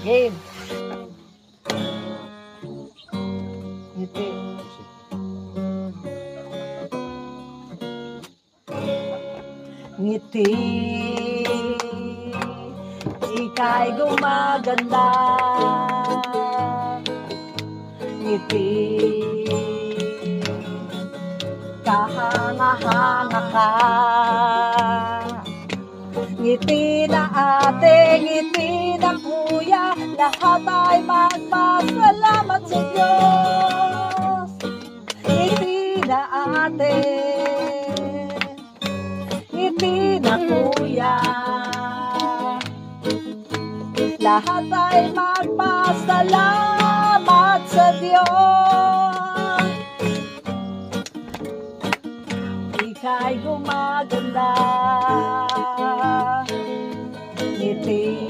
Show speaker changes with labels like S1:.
S1: Game. Ngiti. Ngiti, ika'y gumaganda. Ngiti, kahanga-hanga ka. Ngiti na ate, ngiti na kuya, lahat ay magpasalamat sa Diyos. Ngiti na ate, ngiti na kuya, lahat ay magpasalamat sa Diyos. Ika'y gumaganda. Ngiti,